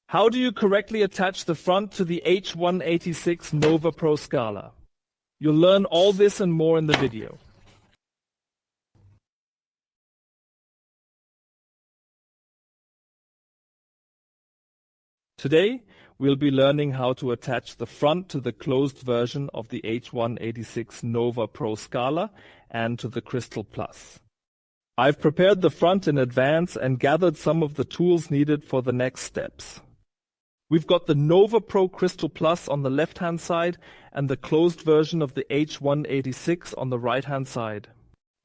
How do you correctly attach the front to the H186 Nova Pro Scala? You'll learn all this and more in the video. Today, we'll be learning how to attach the front to the closed version of the H186 Nova Pro Scala and to the Crystal Plus. I've prepared the front in advance and gathered some of the tools needed for the next steps. We've got the Nova Pro Crystal Plus on the left-hand side and the closed version of the H186 on the right-hand side.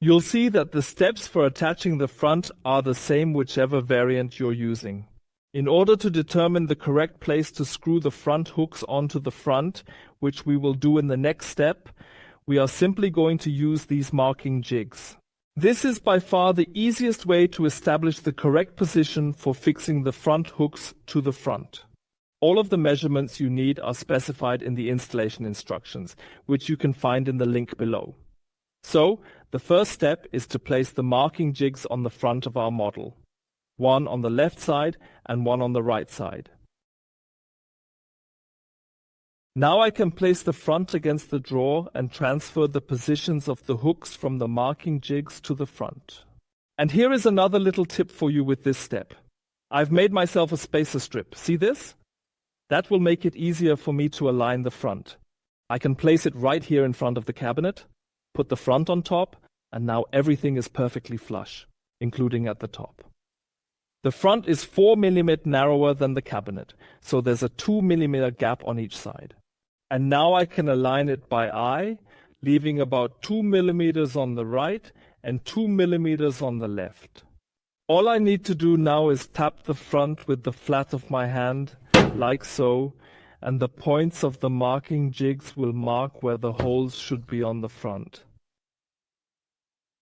You'll see that the steps for attaching the front are the same whichever variant you're using. In order to determine the correct place to screw the front hooks onto the front, which we will do in the next step, we are simply going to use these marking jigs. This is by far the easiest way to establish the correct position for fixing the front hooks to the front. All of the measurements you need are specified in the installation instructions, which you can find in the link below. So, the first step is to place the marking jigs on the front of our model. One on the left side and one on the right side. Now I can place the front against the drawer and transfer the positions of the hooks from the marking jigs to the front. And here is another little tip for you with this step. I've made myself a spacer strip. See this? That will make it easier for me to align the front. I can place it right here in front of the cabinet, put the front on top, and now everything is perfectly flush, including at the top. The front is 4 mm narrower than the cabinet, so there's a 2 mm gap on each side. And now I can align it by eye, leaving about 2 mm on the right and 2 mm on the left. All I need to do now is tap the front with the flat of my hand, like so, and the points of the marking jigs will mark where the holes should be on the front.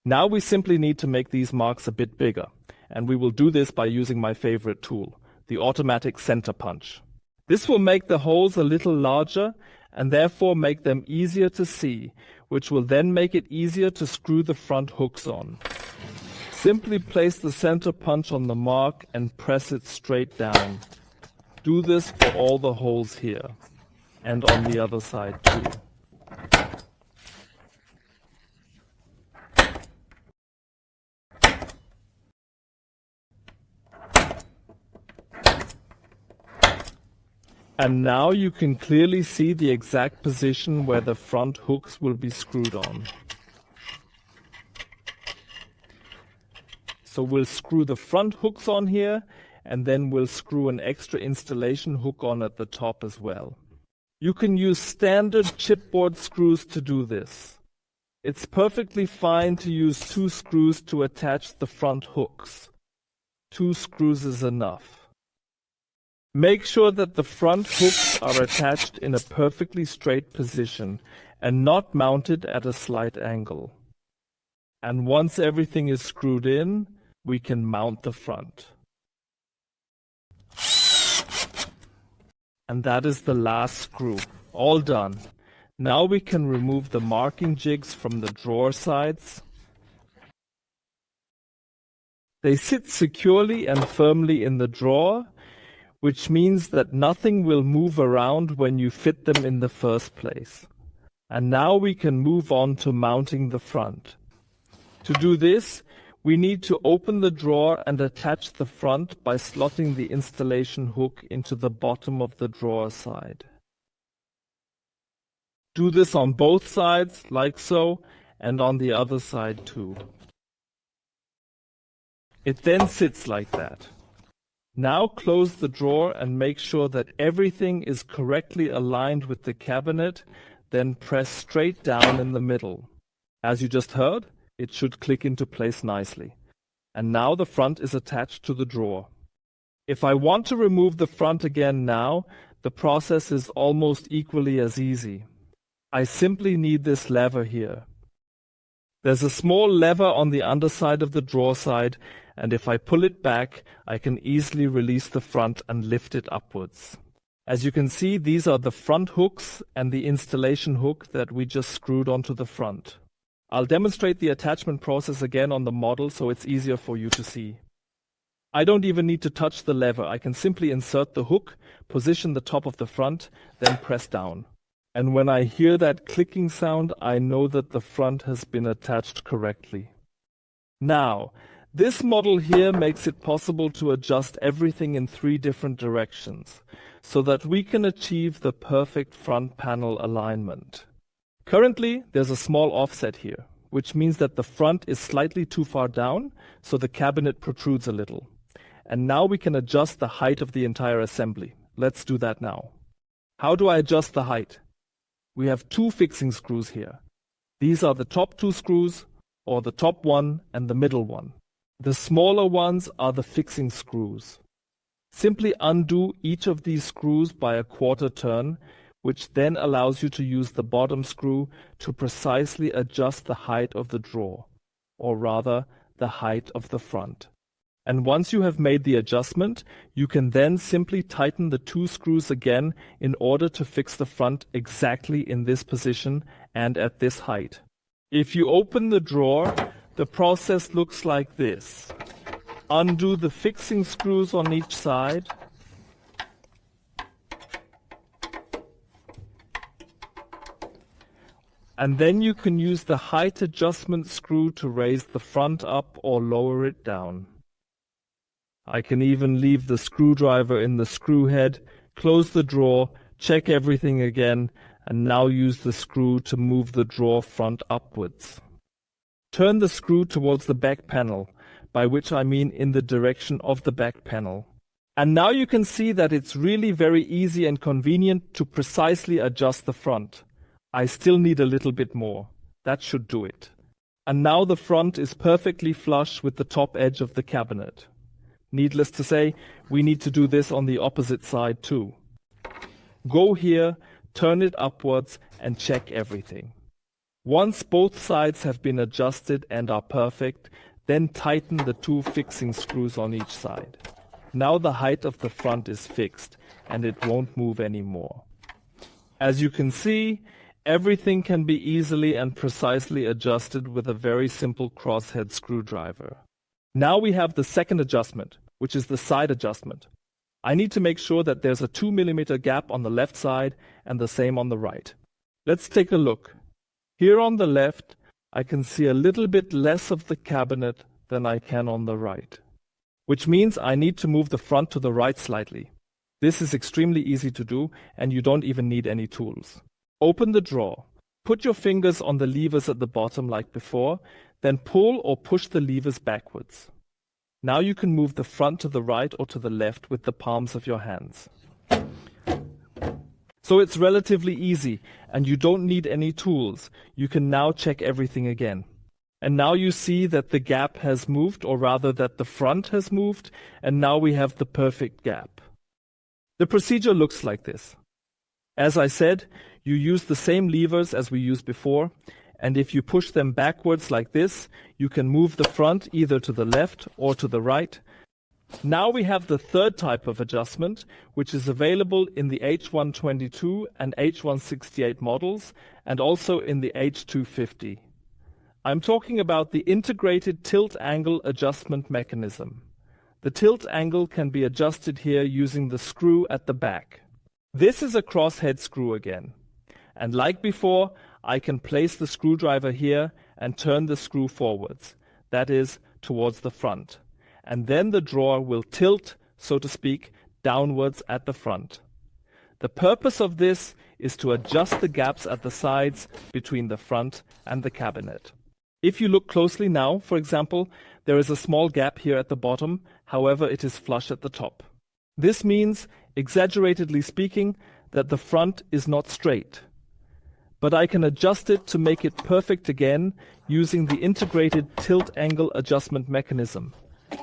Now we simply need to make these marks a bit bigger, and we will do this by using my favorite tool, the automatic center punch. This will make the holes a little larger and therefore make them easier to see, which will then make it easier to screw the front hooks on. Simply place the center punch on the mark and press it straight down. Do this for all the holes here and on the other side too. And now you can clearly see the exact position where the front hooks will be screwed on. So we'll screw the front hooks on here, and then we'll screw an extra installation hook on at the top as well. You can use standard chipboard screws to do this. It's perfectly fine to use 2 screws to attach the front hooks. 2 screws is enough. Make sure that the front hooks are attached in a perfectly straight position and not mounted at a slight angle. And once everything is screwed in, we can mount the front. And that is the last screw. All done. Now we can remove the marking jigs from the drawer sides. They sit securely and firmly in the drawer, which means that nothing will move around when you fit them in the first place. And now we can move on to mounting the front. To do this, we need to open the drawer and attach the front by slotting the installation hook into the bottom of the drawer side. Do this on both sides, like so, and on the other side too. It then sits like that. Now close the drawer and make sure that everything is correctly aligned with the cabinet, then press straight down in the middle. As you just heard, it should click into place nicely. And now the front is attached to the drawer. If I want to remove the front again now, the process is almost equally as easy. I simply need this lever here. There's a small lever on the underside of the drawer side, and if I pull it back, I can easily release the front and lift it upwards. As you can see, these are the front hooks and the installation hook that we just screwed onto the front. I'll demonstrate the attachment process again on the model so it's easier for you to see. I don't even need to touch the lever. I can simply insert the hook, position the top of the front, then press down. And when I hear that clicking sound, I know that the front has been attached correctly. Now, this model here makes it possible to adjust everything in 3 different directions, so that we can achieve the perfect front panel alignment. Currently, there's a small offset here, which means that the front is slightly too far down, so the cabinet protrudes a little. And now we can adjust the height of the entire assembly. Let's do that now. How do I adjust the height? We have 2 fixing screws here. These are the top 2 screws, or the top one and the middle one. The smaller ones are the fixing screws. Simply undo each of these screws by a 1/4 turn, which then allows you to use the bottom screw to precisely adjust the height of the drawer, or rather, the height of the front. And once you have made the adjustment, you can then simply tighten the 2 screws again in order to fix the front exactly in this position and at this height. If you open the drawer, the process looks like this. Undo the fixing screws on each side. And then you can use the height adjustment screw to raise the front up or lower it down. I can even leave the screwdriver in the screw head, close the drawer, check everything again, and now use the screw to move the drawer front upwards. Turn the screw towards the back panel, by which I mean in the direction of the back panel. And now you can see that it's really very easy and convenient to precisely adjust the front. I still need a little bit more. That should do it. And now the front is perfectly flush with the top edge of the cabinet. Needless to say, we need to do this on the opposite side too. Go here, turn it upwards, and check everything. Once both sides have been adjusted and are perfect, then tighten the 2 fixing screws on each side. Now the height of the front is fixed, and it won't move anymore. As you can see, everything can be easily and precisely adjusted with a very simple crosshead screwdriver. Now we have the second adjustment, which is the side adjustment. I need to make sure that there's a 2 mm gap on the left side and the same on the right. Let's take a look. Here on the left, I can see a little bit less of the cabinet than I can on the right, which means I need to move the front to the right slightly. This is extremely easy to do, and you don't even need any tools. Open the drawer. Put your fingers on the levers at the bottom like before, then pull or push the levers backwards. Now you can move the front to the right or to the left with the palms of your hands. So it's relatively easy, and you don't need any tools. You can now check everything again. And now you see that the gap has moved, or rather that the front has moved, and now we have the perfect gap. The procedure looks like this. As I said, you use the same levers as we used before, and if you push them backwards like this, you can move the front either to the left or to the right. Now we have the third type of adjustment, which is available in the H122 and H168 models, and also in the H250. I'm talking about the integrated tilt angle adjustment mechanism. The tilt angle can be adjusted here using the screw at the back. This is a crosshead screw again. And like before, I can place the screwdriver here and turn the screw forwards, that is, towards the front. And then the drawer will tilt, so to speak, downwards at the front. The purpose of this is to adjust the gaps at the sides between the front and the cabinet. If you look closely now, for example, there is a small gap here at the bottom, however it is flush at the top. This means, exaggeratedly speaking, that the front is not straight. But I can adjust it to make it perfect again using the integrated tilt angle adjustment mechanism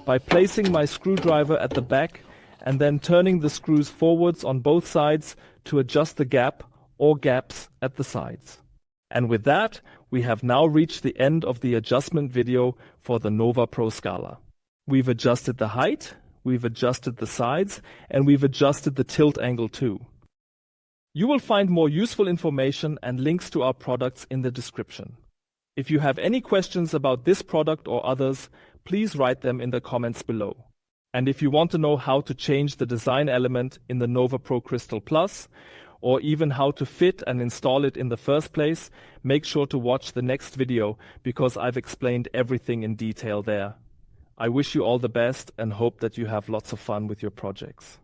by placing my screwdriver at the back and then turning the screws forwards on both sides to adjust the gap or gaps at the sides. And with that, we have now reached the end of the adjustment video for the Nova Pro Scala. We've adjusted the height, we've adjusted the sides, and we've adjusted the tilt angle too. You will find more useful information and links to our products in the description. If you have any questions about this product or others, please write them in the comments below. And if you want to know how to change the design element in the Nova Pro Crystal Plus, or even how to fit and install it in the first place, make sure to watch the next video because I've explained everything in detail there. I wish you all the best and hope that you have lots of fun with your projects.